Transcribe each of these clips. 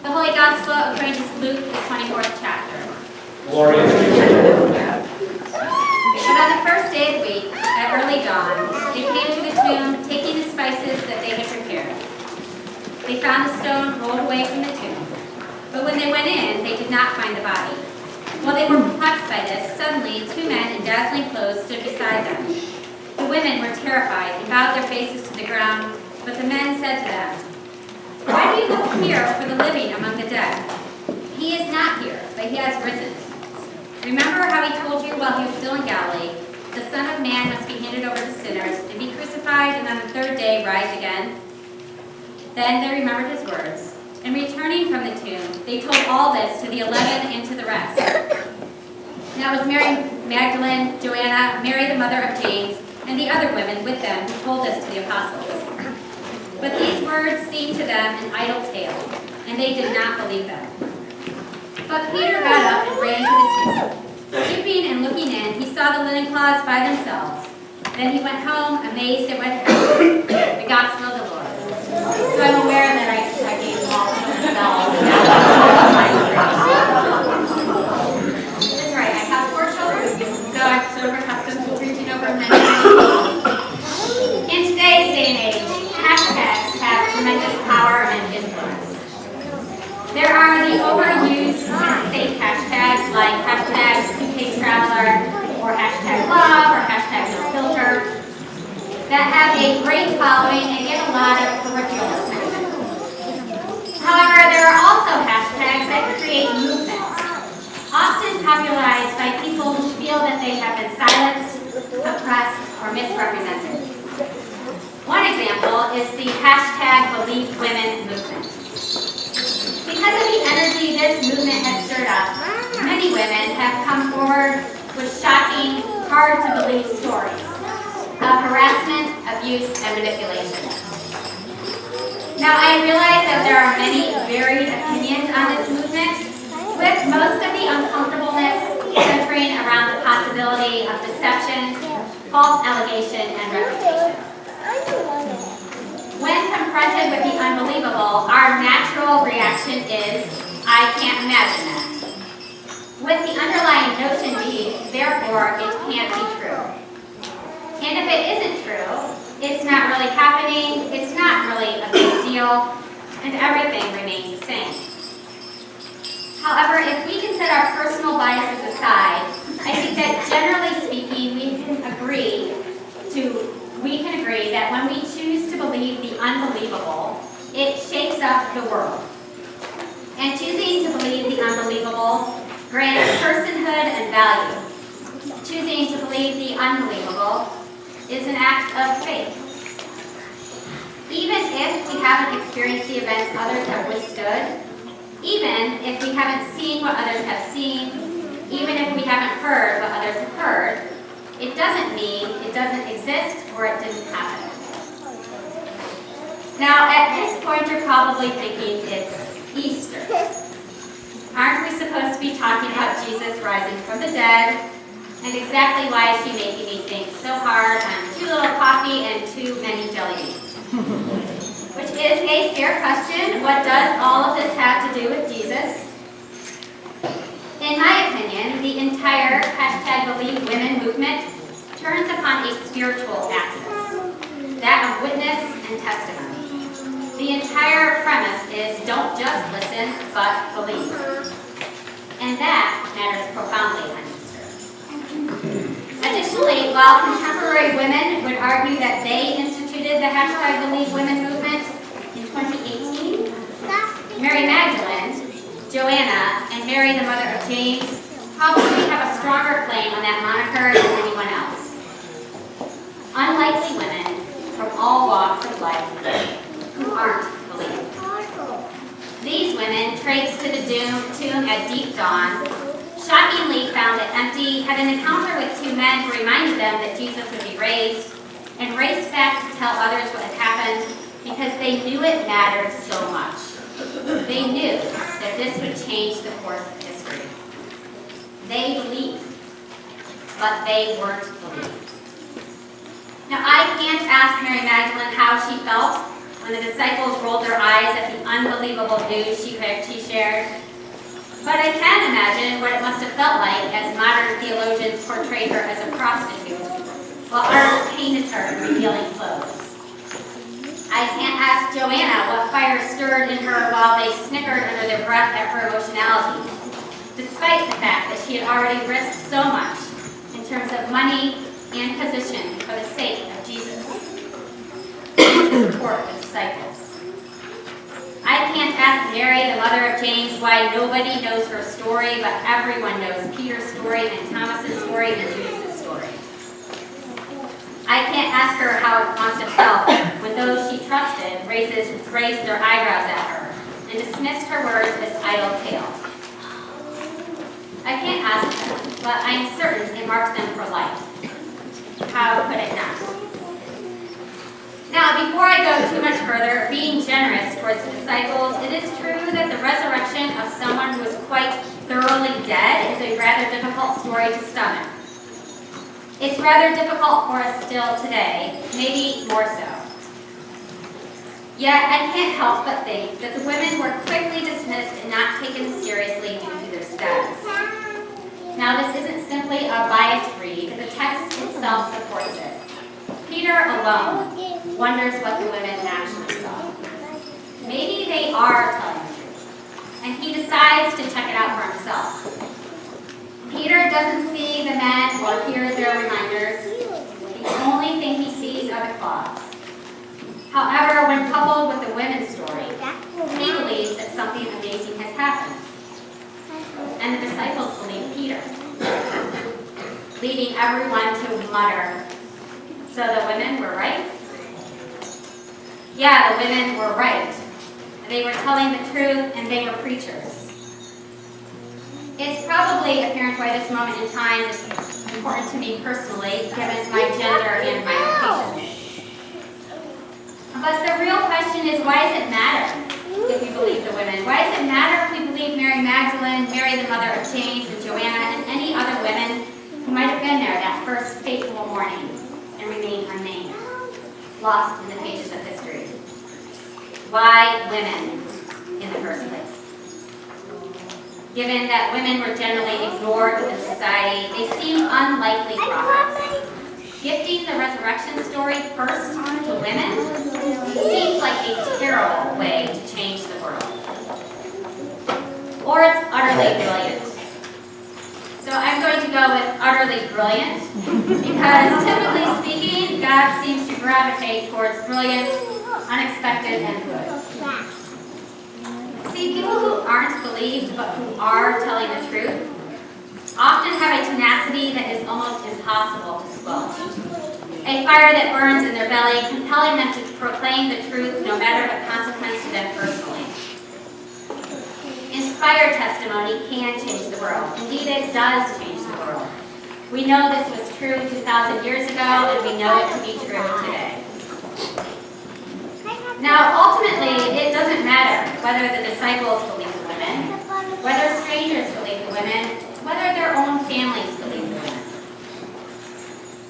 The Holy Gospel according to Luke, the 24th chapter. Glory to you. But on the first day of the week, at early dawn, they came to the tomb, taking the spices that they had prepared. They found the stone rolled away from the tomb. But when they went in, they did not find the body. While they were perplexed by this, suddenly 2 men in dazzling clothes stood beside them. The women were terrified and bowed their faces to the ground, but the men said to them, "Why do you look here for the living among the dead? He is not here, but he has risen. Remember how he told you while he was still in Galilee, the Son of Man must be handed over to sinners and be crucified and on the 3rd day rise again?" Then they remembered his words, and returning from the tomb, they told all this to the 11 and to the rest. Now it was Mary Magdalene, Joanna, Mary the mother of James, and the other women with them who told this to the apostles. But these words seemed to them an idle tale, and they did not believe them. But Peter got up and ran to the tomb. Stooping and looking in, he saw the linen cloths by themselves. Then he went home, amazed at what had happened. The gospel of the Lord. So I'm aware that I gave all children dolls. That's right, I have 4 children, so I'm sort of accustomed to preaching over many. In today's day and age, hashtags have tremendous power and influence. There are the overused and safe hashtags like hashtag suitcase traveler, or hashtag love, or hashtag no filter, that have a great following and get a lot of peripheral attention. However, there are also hashtags that create movements, often popularized by people who feel that they have been silenced, oppressed, or misrepresented. One example is the hashtag Believe Women movement. Because of the energy this movement has stirred up, many women have come forward with shocking, hard-to-believe stories of harassment, abuse, and manipulation. Now, I realize that there are many varied opinions on this movement, with most of the uncomfortableness centering around the possibility of deception, false allegation, and reputation. When confronted with the unbelievable, our natural reaction is, "I can't imagine that." With the underlying notion being, therefore, it can't be true. And if it isn't true, it's not really happening, it's not really a big deal, and everything remains the same. However, if we can set our personal biases aside, I think that generally speaking, we can agree that when we choose to believe the unbelievable, it shakes up the world. And choosing to believe the unbelievable grants personhood and value. Choosing to believe the unbelievable is an act of faith. Even if we haven't experienced the events others have withstood, even if we haven't seen what others have seen, even if we haven't heard what others have heard, it doesn't mean it doesn't exist or it didn't happen. Now, at this point, you're probably thinking it's Easter. Aren't we supposed to be talking about Jesus rising from the dead? And exactly why is she making me think so hard on too little coffee and too many jelly beans? Which is a fair question. What does all of this have to do with Jesus? In my opinion, the entire hashtag Believe Women movement turns upon a spiritual axis, that of witness and testimony. The entire premise is don't just listen, but believe. And that matters profoundly on Easter. Additionally, while contemporary women would argue that they instituted the hashtag Believe Women movement in 2018, Mary Magdalene, Joanna, and Mary the mother of James probably have a stronger claim on that moniker than anyone else. Unlikely women from all walks of life who aren't believed. These women traced to the tomb at deep dawn, shockingly found it empty, had an encounter with 2 men who reminded them that Jesus would be raised, and raced back to tell others what had happened because they knew it mattered so much. They knew that this would change the course of history. They believed, but they weren't believed. Now, I can't ask Mary Magdalene how she felt when the disciples rolled their eyes at the unbelievable news she shared. But I can imagine what it must have felt like as modern theologians portrayed her as a prostitute, while artists painted her in revealing clothes. I can't ask Joanna what fire stirred in her while they snickered under their breath at her emotionality, despite the fact that she had already risked so much in terms of money and position for the sake of Jesus and to support the disciples. I can't ask Mary, the mother of James, why nobody knows her story, but everyone knows Peter's story and Thomas's story and Judas' story. I can't ask her how it must have felt when those she trusted raised their eyebrows at her and dismissed her words as idle tales. I can't ask them, but I am certain it marks them for life. How could it not? Now, before I go too much further, being generous towards the disciples, it is true that the resurrection of someone who is quite thoroughly dead is a rather difficult story to stomach. It's rather difficult for us still today, maybe more so. Yet, I can't help but think that the women were quickly dismissed and not taken seriously due to their status. Now, this isn't simply a biased read, the text itself supports it. Peter alone wonders what the women actually saw. Maybe they are telling the truth, and he decides to check it out for himself. Peter doesn't see the men or hear their reminders. The only thing he sees are the cloths. However, when coupled with the women's story, he believes that something amazing has happened. And the disciples believe Peter, leading everyone to mutter, "So the women were right?" Yeah, the women were right. They were telling the truth, and they were preachers. It's probably apparent why this moment in time is important to me personally, given my gender and my vocation. But the real question is, why does it matter if we believe the women? Why does it matter if we believe Mary Magdalene, Mary the mother of James, and Joanna, and any other women who might have been there that first fateful morning and remain unnamed, lost in the pages of history? Why women in the first place? Given that women were generally ignored within society, they seem unlikely prophets. Gifting the resurrection story first to women seems like a terrible way to change the world. Or it's utterly brilliant. So I'm going to go with utterly brilliant, because typically speaking, God seems to gravitate towards brilliant, unexpected, and good. See, people who aren't believed but who are telling the truth often have a tenacity that is almost impossible to squelch. A fire that burns in their belly, compelling them to proclaim the truth no matter the consequence to them personally. Inspired testimony can change the world. Indeed, it does change the world. We know this was true 2,000 years ago, and we know it to be true today. Now, ultimately, it doesn't matter whether the disciples believe the women, whether strangers believe the women, whether their own families believe the women.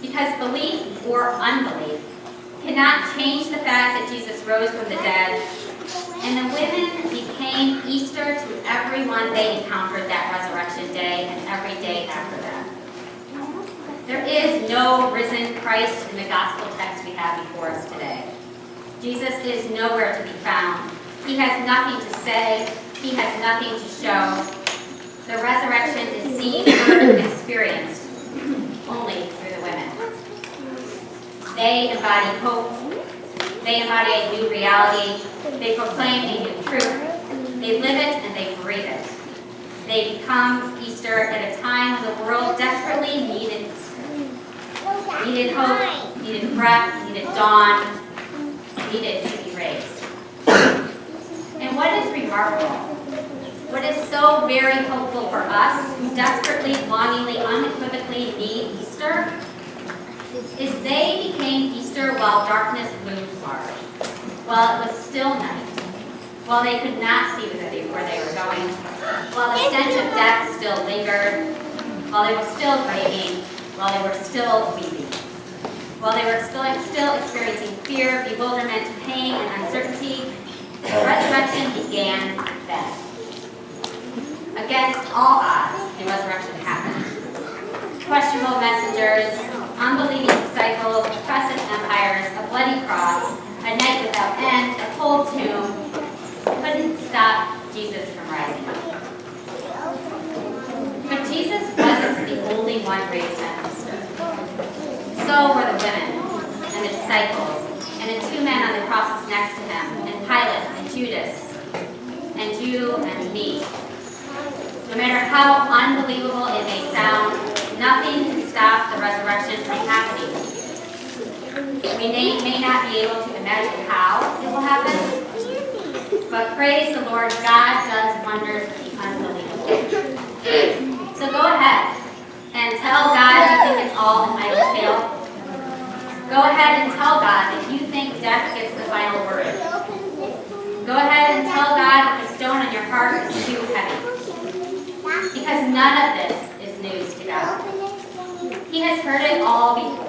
Because belief or unbelief cannot change the fact that Jesus rose from the dead, and the women became Easter to everyone they encountered that resurrection day and every day after that. There is no risen Christ in the gospel text we have before us today. Jesus is nowhere to be found. He has nothing to say. He has nothing to show. The resurrection is seen, heard, and experienced only through the women. They embody hope. They embody a new reality. They proclaim a new truth. They live it and they breathe it. They become Easter at a time when the world desperately needed Easter. Needed hope, needed breath, needed dawn, needed to be raised. And what is remarkable, what is so very hopeful for us who desperately, longingly, unequivocally need Easter, is they became Easter while darkness loomed large, while it was still night, while they could not see where they were going, while the stench of death still lingered, while they were still grieving, while they were still weeping, while they were still experiencing fear, bewilderment, pain, and uncertainty. The resurrection resurrection began then. Against all odds, the resurrection happened. Questionable messengers, unbelieving disciples, oppressive empires, a bloody cross, a night without end, a cold tomb, couldn't stop Jesus from rising. But Jesus wasn't the only one raised at Easter. So were the women and the disciples and the two men on the crosses next to him, and Pilate and Judas and you and me. No matter how unbelievable it may sound, nothing can stop the resurrection from happening. We may not be able to imagine how it will happen, but praise the Lord, God does wonders with the unbelievable. So go ahead and tell God you think it's all an idle tale. Go ahead and tell God that you think death gets the final word. Go ahead and tell God that the stone on your heart is too heavy. Because none of this is news to God. He has heard it all before.